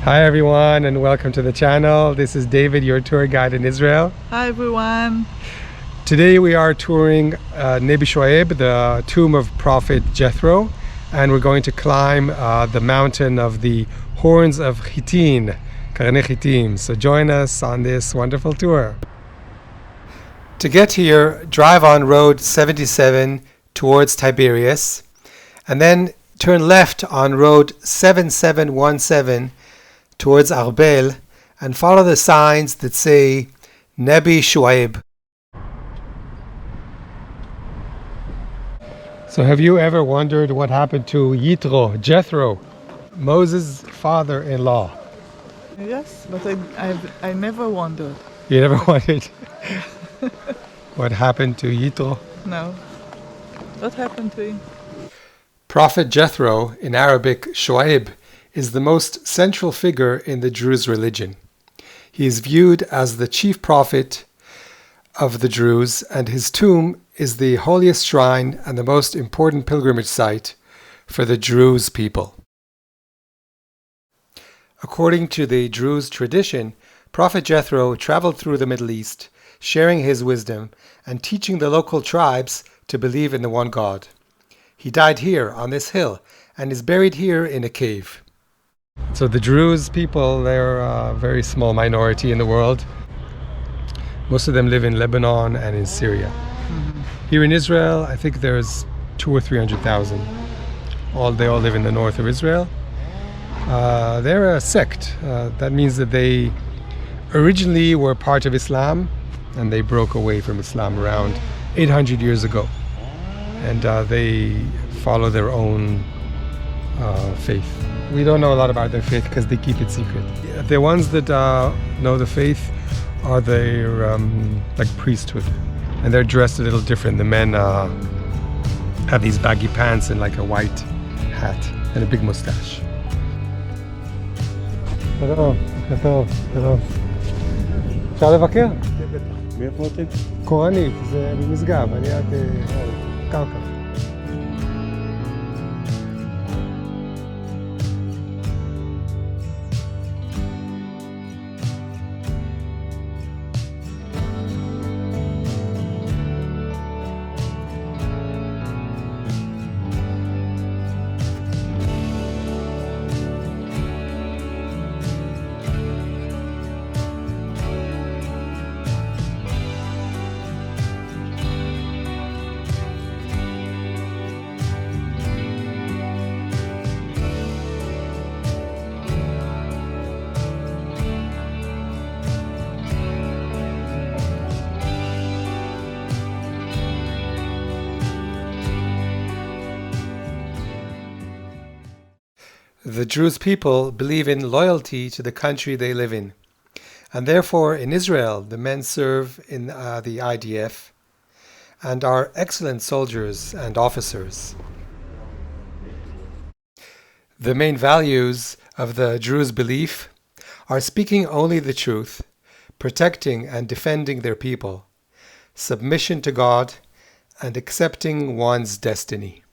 Hi everyone, and welcome to the channel. This is David, your tour guide in Israel. Hi everyone. Today we are touring Nabi Shu'ayb, the tomb of Prophet Jethro, and we're going to climb the mountain of the Horns of Hittin, Karney Hittin. So join us on this wonderful tour. To get here, drive on Road 77 towards Tiberias, and then turn left on Road 7717 towards Arbel, and follow the signs that say Nabi Shu'ayb. So have you ever wondered what happened to Jethro, Moses' father-in-law? Yes, but I never wondered. You never wondered what happened to Jethro? No. What happened to him? Prophet Jethro, in Arabic Shu'ayb, is the most central figure in the Druze religion. He is viewed as the chief prophet of the Druze, and his tomb is the holiest shrine and the most important pilgrimage site for the Druze people. According to the Druze tradition, Prophet Jethro traveled through the Middle East, sharing his wisdom and teaching the local tribes to believe in the one God. He died here on this hill and is buried here in a cave. So the Druze people, they're a very small minority in the world. Most of them live in Lebanon and in Syria. Here in Israel, I think there's 200,000 or 300,000. They all live in the north of Israel. They're a sect. That means that they originally were part of Islam, and they broke away from Islam around 800 years ago. And they follow their own faith. We don't know a lot about their faith because they keep it secret. The ones that know the faith are their like priesthood, and they're dressed a little different. The men have these baggy pants and like a white hat and a big mustache. Hello. אפשר לבקר? מאיפה אתם? קורנית, זה במשגב, אני עד קרקע. The Druze people believe in loyalty to the country they live in, and therefore in Israel the men serve in the IDF and are excellent soldiers and officers. The main values of the Druze belief are speaking only the truth, protecting and defending their people, submission to God, and accepting one's destiny.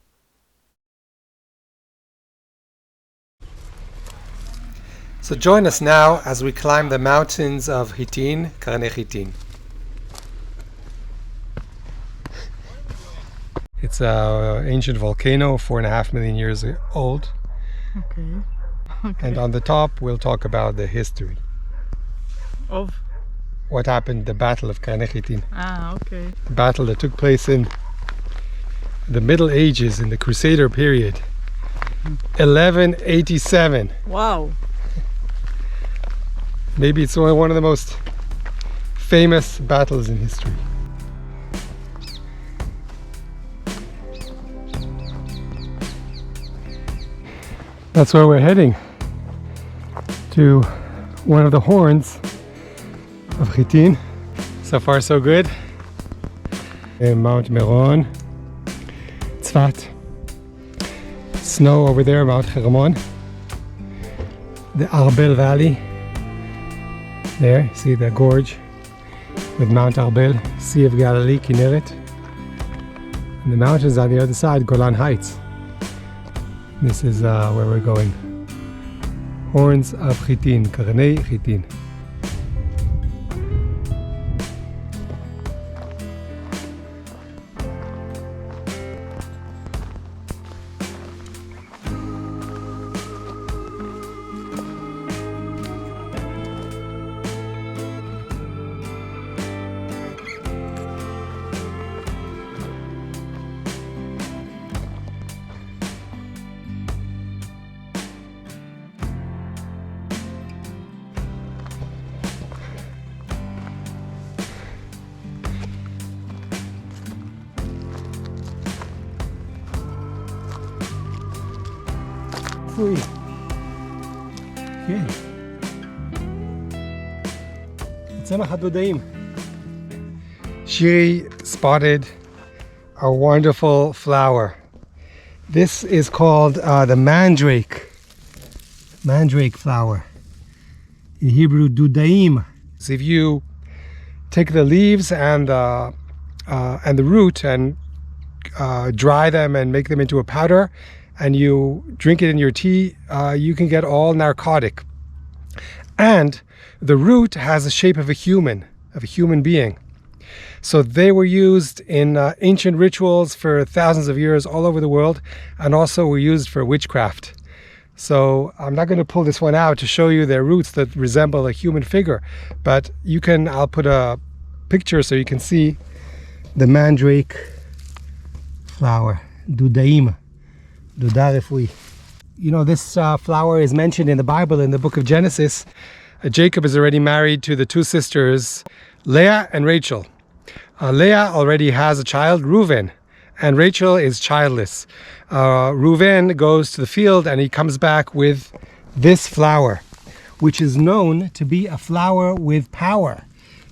So join us now as we climb the mountains of Hittin, Karney Hittin. It's an ancient volcano, 4.5 million years old. Okay. And on the top, we'll talk about the history. Of? What happened, the Battle of Karney Hittin. Okay. The battle that took place in the Middle Ages, in the Crusader period. 1187. Wow. Maybe it's one of the most famous battles in history. That's where we're heading, to one of the horns of Hittin. So far so good. Mount Meron, Tzfat, snow over there, Mount Hermon, the Arbel Valley. There, see the gorge with Mount Arbel, Sea of Galilee, Kinneret. And the mountains on the other side, Golan Heights. This is where we're going. Horns of Hittin, Karney Hittin. Fui. כן. צמח הדודאים. She spotted a wonderful flower. This is called the Mandrake. Mandrake flower. In Hebrew, dudaim. So if you take the leaves and the root and dry them and make them into a powder, and you drink it in your tea, you can get all narcotic. And the root has the shape of a human being. So they were used in ancient rituals for thousands of years all over the world, and also were used for witchcraft. So I'm not going to pull this one out to show you their roots that resemble a human figure, but I'll put a picture so you can see the mandrake flower, dudaim. You know, this flower is mentioned in the Bible in the book of Genesis. Jacob is already married to the two sisters, Leah and Rachel. Leah already has a child, Reuven, and Rachel is childless. Reuven goes to the field and he comes back with this flower, which is known to be a flower with power.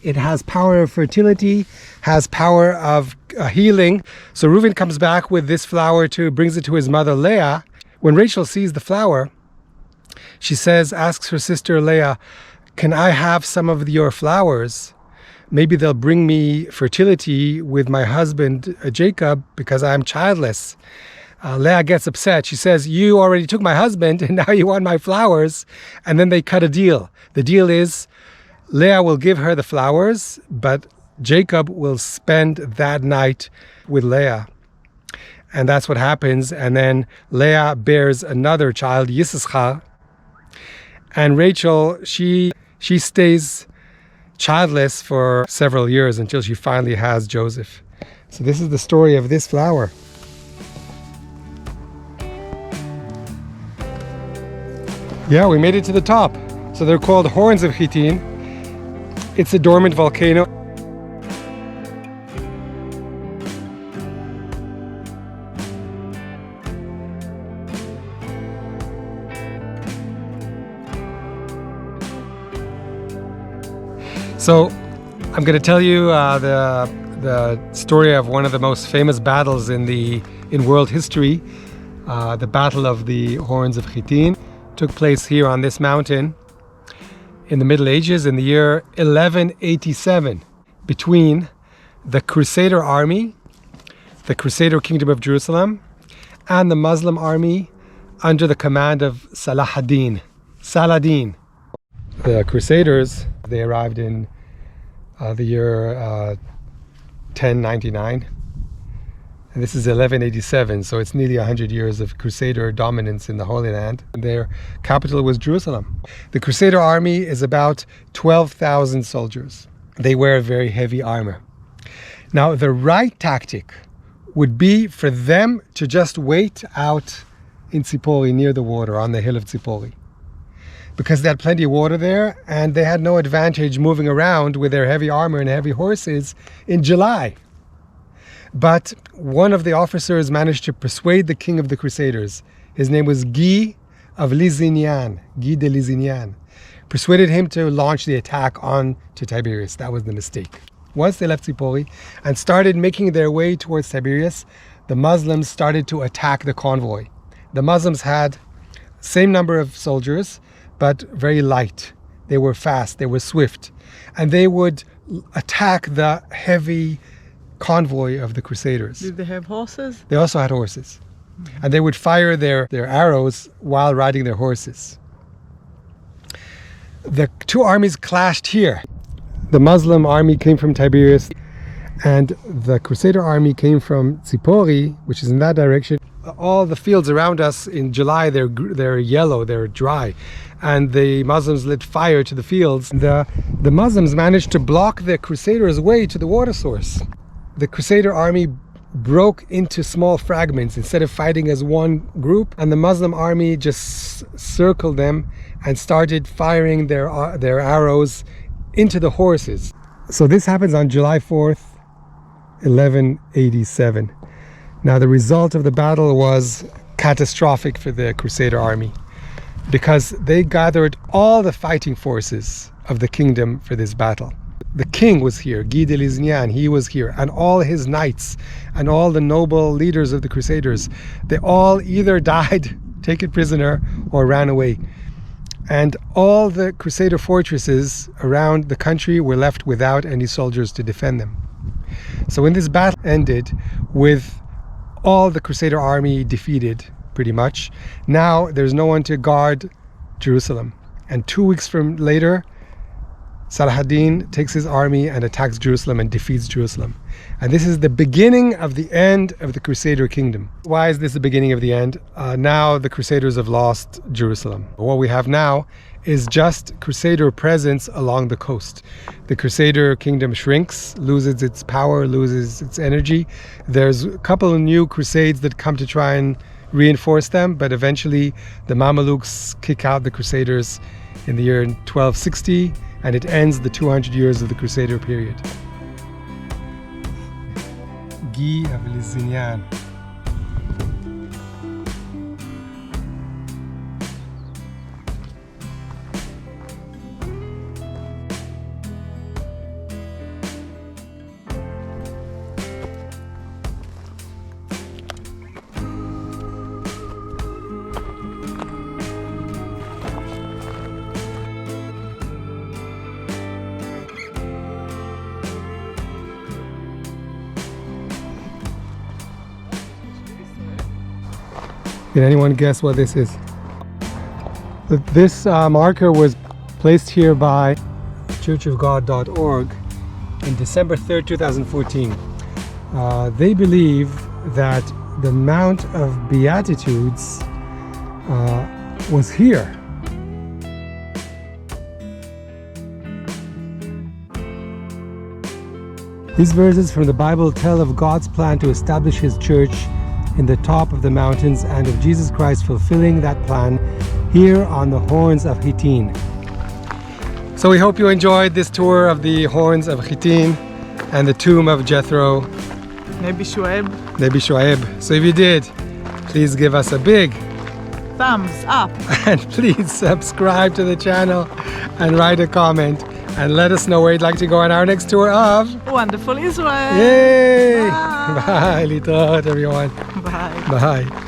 It has power of fertility, has power of healing. So Reuven comes back with this flower brings it to his mother Leah. When Rachel sees the flower, she asks her sister Leah, "Can I have some of your flowers? Maybe they'll bring me fertility with my husband Jacob, because I'm childless." Leah gets upset. She says, "You already took my husband and now you want my flowers." And then they cut a deal. The deal is Leah will give her the flowers, but Jacob will spend that night with Leah. And that's what happens. And then Leah bears another child, Yisachar. And Rachel, she stays childless for several years until she finally has Joseph. So this is the story of this flower. Yeah, we made it to the top. So they're called Horns of Hittin. It's a dormant volcano. So I'm going to tell you the story of one of the most famous battles in world history. The Battle of the Horns of Hittin took place here on this mountain in the Middle Ages in the year 1187 between the Crusader army, the Crusader kingdom of Jerusalem, and the Muslim army under the command of Saladin. The Crusaders, they arrived in the year 1099. And this is 1187, so it's nearly 100 years of Crusader dominance in the Holy Land. Their capital was Jerusalem. The Crusader army is about 12,000 soldiers. They wear very heavy armor. Now, the right tactic would be for them to just wait out in Tzipori, near the water, on the hill of Tzipori, because they had plenty of water there, and they had no advantage moving around with their heavy armor and heavy horses in July. But one of the officers managed to persuade the king of the Crusaders. His name was Guy De Lesignian. Persuaded him to launch the attack on to Tiberias. That was the mistake. Once they left Tzipori and started making their way towards Tiberias, the Muslims started to attack the convoy. The Muslims had same number of soldiers, but very light. They were fast, they were swift, and they would attack the heavy convoy of the Crusaders. Did they have horses? They also had horses. And they would fire their arrows while riding their horses. the two armies clashed here. The Muslim army came from Tiberias, and the Crusader army came from Zipori, which is in that direction. All the fields around us in July, they're yellow, they're dry, and the Muslims lit fire to the fields. The Muslims managed to block the Crusaders' way to the water source. The Crusader army broke into small fragments instead of fighting as one group, and the Muslim army just circled them and started firing their arrows into the horses. So this happens on July 4th, 1187. Now the result of the battle was catastrophic for the Crusader army, because they gathered all the fighting forces of the kingdom for this battle. The king was here, Guy De Lesignian, he was here, and all his knights and all the noble leaders of the Crusaders. They all either died, taken prisoner, or ran away. And all the Crusader fortresses around the country were left without any soldiers to defend them. So when this battle ended with all the Crusader army defeated, pretty much, now there's no one to guard Jerusalem. And 2 weeks from later, Saladin takes his army and attacks Jerusalem and defeats Jerusalem. And this is the beginning of the end of the Crusader kingdom. Why is this the beginning of the end? Now the Crusaders have lost Jerusalem. What we have now is just Crusader presence along the coast. The Crusader kingdom shrinks, loses its power, loses its energy. There's a couple of new crusades that come to try and reinforce them, but eventually the Mamelukes kick out the Crusaders in the year 1260, and it ends the 200 years of the Crusader period. Guy De Lesignian. Can anyone guess what this is? This marker was placed here by churchofgod.org in December 3rd, 2014. They believe that the Mount of Beatitudes was here. These verses from the Bible tell of God's plan to establish His church in the top of the mountains, and of Jesus Christ fulfilling that plan here on the Horns of Hittin. So we hope you enjoyed this tour of the Horns of Hittin and the tomb of Jethro Nabi Shu'ayb. Nabi Shu'ayb. So if you did, please give us a big Thumbs up. and please subscribe to the channel and write a comment and let us know where you'd like to go on our next tour of Wonderful Israel. Yay! Bye. Bye, Litot, everyone. Bye. Bye.